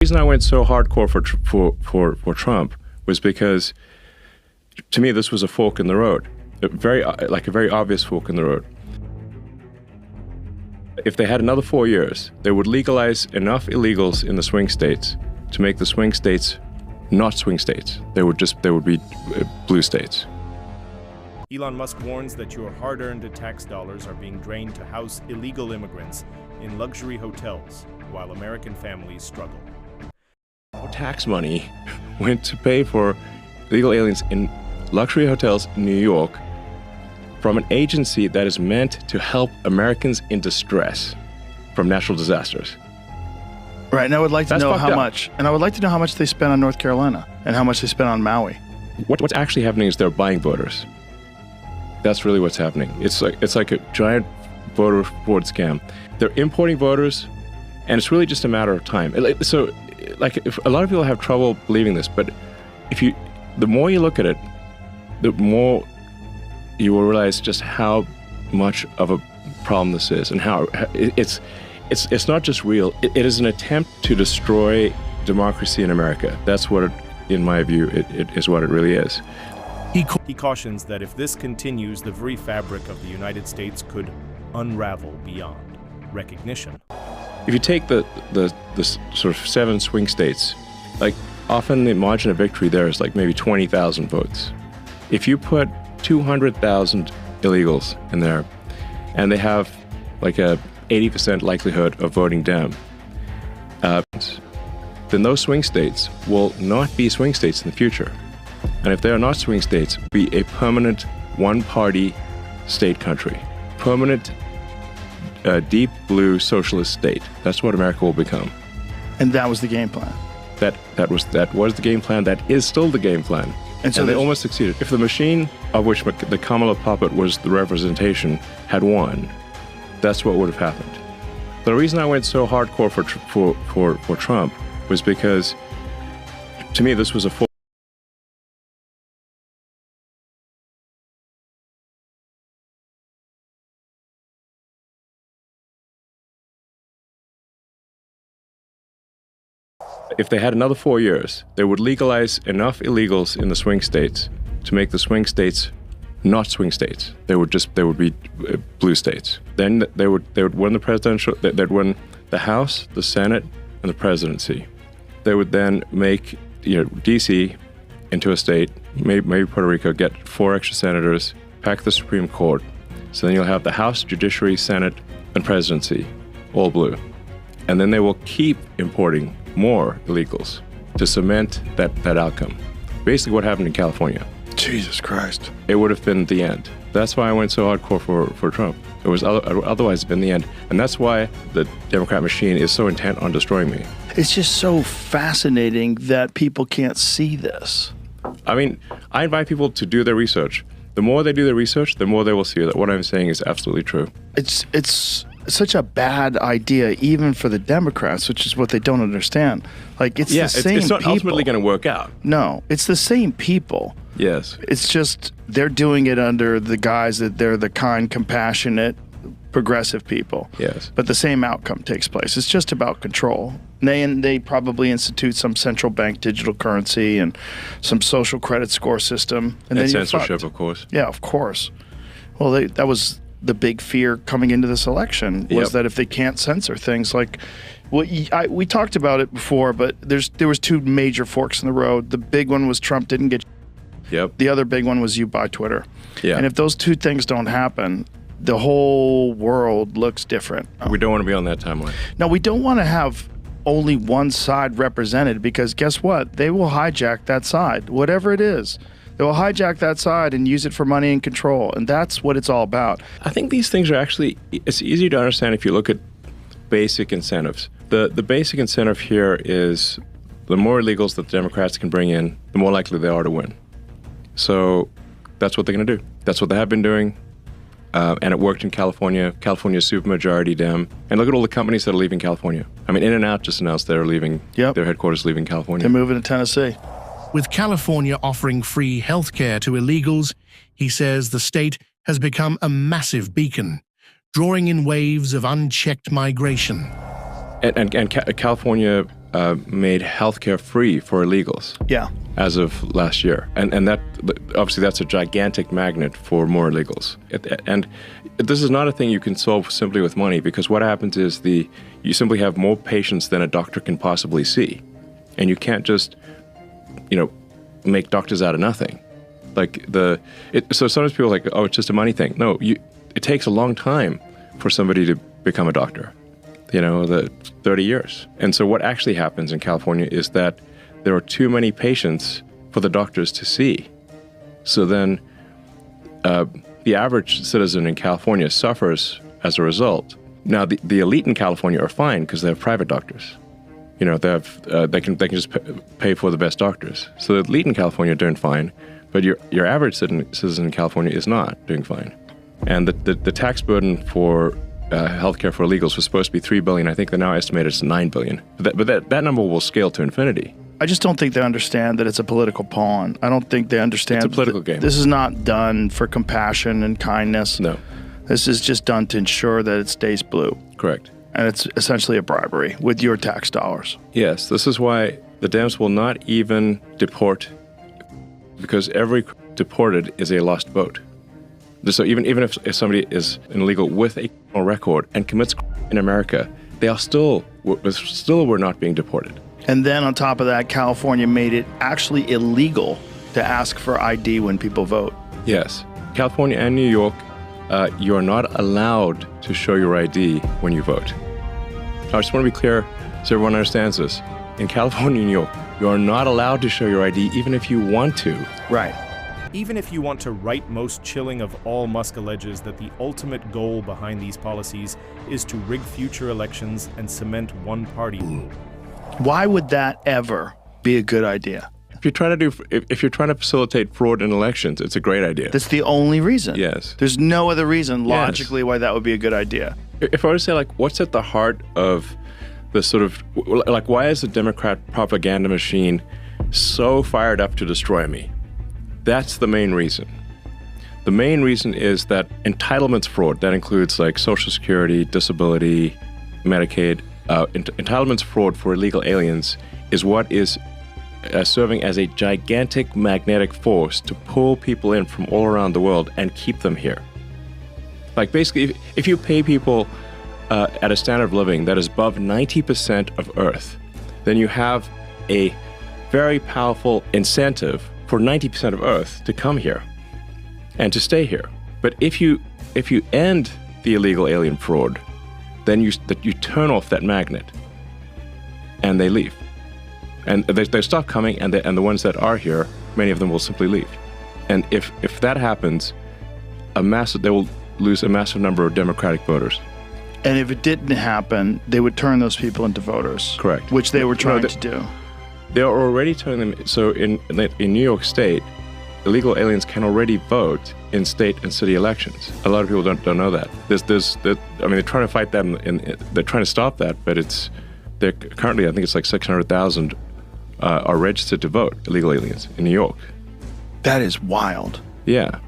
The reason I went so hardcore for Trump was because, to me, this was a fork in the road, a very obvious fork in the road. If they had another 4 years, they would legalize enough illegals in the swing states to make the swing states not swing states. They would be blue states. Elon Musk warns that your hard-earned tax dollars are being drained to house illegal immigrants in luxury hotels while American families struggle. Tax money went to pay for illegal aliens in luxury hotels in New York from an agency that is meant to help Americans in distress from natural disasters. Right, and I would like to That's know fucked how up. much, and I would like to know how much they spent on North Carolina and how much they spent on Maui. What's actually happening is they're buying voters. That's really what's happening. It's like a giant voter fraud scam. They're importing voters, and it's really just a matter of time. So, if a lot of people have trouble believing this, but the more you look at it, the more you will realize just how much of a problem this is, and how it's not just real. It is an attempt to destroy democracy in America. That's what, in my view, it is what it really is. He cautions that if this continues, the very fabric of the United States could unravel beyond recognition. If you take the sort of 7 swing states, like often the margin of victory there is like maybe 20,000 votes. If you put 200,000 illegals in there, and they have like a 80% likelihood of voting Dem, then those swing states will not be swing states in the future. And if they are not swing states, be a permanent one-party state country. Permanent deep blue socialist state. That's what America will become. And that was the game plan. That was the game plan. That is still the game plan. And so they almost succeeded. If the machine of which the Kamala puppet was the representation had won, that's what would have happened. The reason I went so hardcore for Trump was because, to me, this was a If they had another 4 years, they would legalize enough illegals in the swing states to make the swing states not swing states. They would be blue states. Then they would win they'd win the House, the Senate, and the presidency. They would then make DC into a state, maybe Puerto Rico, get 4 extra senators, pack the Supreme Court. So then you'll have the House, Judiciary, Senate, and presidency, all blue. And then they will keep importing more illegals to cement that outcome. Basically what happened in California. Jesus Christ. It would have been the end. That's why I went so hardcore for Trump. It was otherwise been the end. And that's why the Democrat machine is so intent on destroying me. It's just so fascinating that people can't see this. I mean, I invite people to do their research. The more they do their research, the more they will see that what I'm saying is absolutely true. It's such a bad idea, even for the Democrats, which is what they don't understand. Like, it's the same it's not people. ultimately going to work out. No, it's the same people. Yes. It's just they're doing it under the guise that they're the kind, compassionate, progressive people. Yes. But the same outcome takes place. It's just about control. They probably institute some central bank digital currency and some social credit score system. And then censorship, of course. Yeah, of course. Well, that was the big fear coming into this election, was that if they can't censor things like, well, we talked about it before, but there was 2 major forks in the road. The big one was Trump didn't get. Yep. The other big one was you buy Twitter. Yeah. And if those 2 things don't happen, the whole world looks different. We don't want to be on that timeline. Now, we don't want to have only one side represented, because guess what? They will hijack that side, whatever it is. They will hijack that side and use it for money and control, and that's what it's all about. I think these things are actually, it's easy to understand if you look at basic incentives. The basic incentive here is the more illegals that the Democrats can bring in, the more likely they are to win. So that's what they're going to do. That's what they have been doing. And it worked in California. California's supermajority Dem. And look at all the companies that are leaving California. I mean, In-N-Out just announced they're leaving, their headquarters leaving California. They're moving to Tennessee. With California offering free health care to illegals, he says the state has become a massive beacon, drawing in waves of unchecked migration. And California made healthcare free for illegals. Yeah. As of last year, and that obviously that's a gigantic magnet for more illegals. And this is not a thing you can solve simply with money, because what happens is you simply have more patients than a doctor can possibly see, and you can't just make doctors out of nothing. So sometimes people are like, oh, it's just a money thing. No, it takes a long time for somebody to become a doctor. 30 years. And so what actually happens in California is that there are too many patients for the doctors to see. So then the average citizen in California suffers as a result. Now, the elite in California are fine because they have private doctors. They can just pay for the best doctors. So the elite in California are doing fine, but your average citizen in California is not doing fine. And the tax burden for healthcare for illegals was supposed to be $3 billion. I think they now estimate it's $9 billion. But that number will scale to infinity. I just don't think they understand that it's a political pawn. I don't think they understand. It's a political game. This is not done for compassion and kindness. No. This is just done to ensure that it stays blue. Correct. And it's essentially a bribery with your tax dollars. Yes, this is why the Dems will not even deport, because every deported is a lost vote. So even if somebody is an illegal with a criminal record and commits in America, they are still were not being deported. And then on top of that, California made it actually illegal to ask for ID when people vote. Yes. California and New York, you are not allowed to show your ID when you vote. I just want to be clear so everyone understands this. In California and New York, you are not allowed to show your ID even if you want to. Right. Even if you want to right most chilling of all, Musk alleges that the ultimate goal behind these policies is to rig future elections and cement one-party rule. Why would that ever be a good idea? If you're trying to facilitate fraud in elections, it's a great idea. That's the only reason. Yes. There's no other reason logically why that would be a good idea. If I were to say, what's at the heart of the sort of, why is the Democrat propaganda machine so fired up to destroy me? That's the main reason. The main reason is that entitlements fraud, that includes Social Security, disability, Medicaid, entitlements fraud for illegal aliens is what is serving as a gigantic magnetic force to pull people in from all around the world and keep them here. Basically, if you pay people at a standard of living that is above 90% of Earth, then you have a very powerful incentive for 90% of Earth to come here and to stay here. But if you end the illegal alien fraud, then you turn off that magnet, and they leave, and they stop coming, and the ones that are here, many of them will simply leave. And if that happens, they will lose a massive number of Democratic voters. And if it didn't happen, they would turn those people into voters. Correct. Which they were trying to do. They are already turning them. So in New York State, illegal aliens can already vote in state and city elections. A lot of people don't know that. They're trying to fight that, and they're trying to stop that. But they're currently, I think it's 600,000 are registered to vote, illegal aliens in New York. That is wild. Yeah.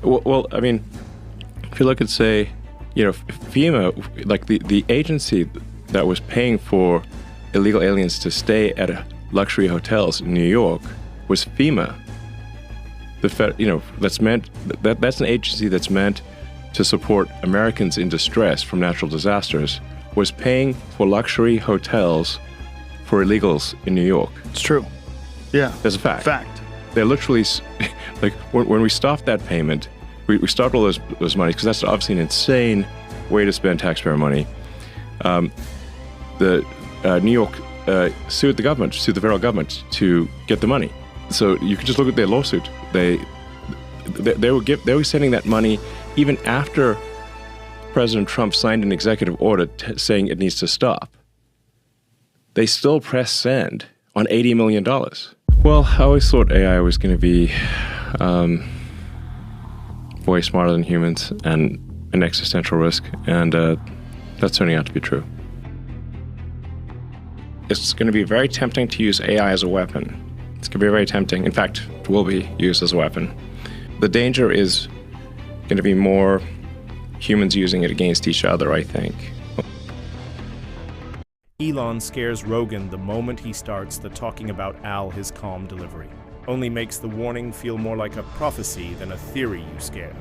Well, if you look at, say, FEMA, the agency that was paying for illegal aliens to stay at luxury hotels in New York was FEMA. That's an agency that's meant to support Americans in distress from natural disasters, was paying for luxury hotels for illegals in New York. It's true. Yeah. That's a fact. Fact. They're literally, when we stopped that payment, we stopped all those money, because that's obviously an insane way to spend taxpayer money. New York sued the federal government to get the money. So you can just look at their lawsuit. They were sending that money even after President Trump signed an executive order saying it needs to stop. They still press send on $80 million. Well, I always thought AI was going to be way smarter than humans and an existential risk, and that's turning out to be true. It's going to be very tempting to use AI as a weapon. It's going to be very tempting. In fact, it will be used as a weapon. The danger is going to be more humans using it against each other, I think. Elon scares Rogan the moment he starts the talking about Al, his calm delivery. Only makes the warning feel more like a prophecy than a theory you scare.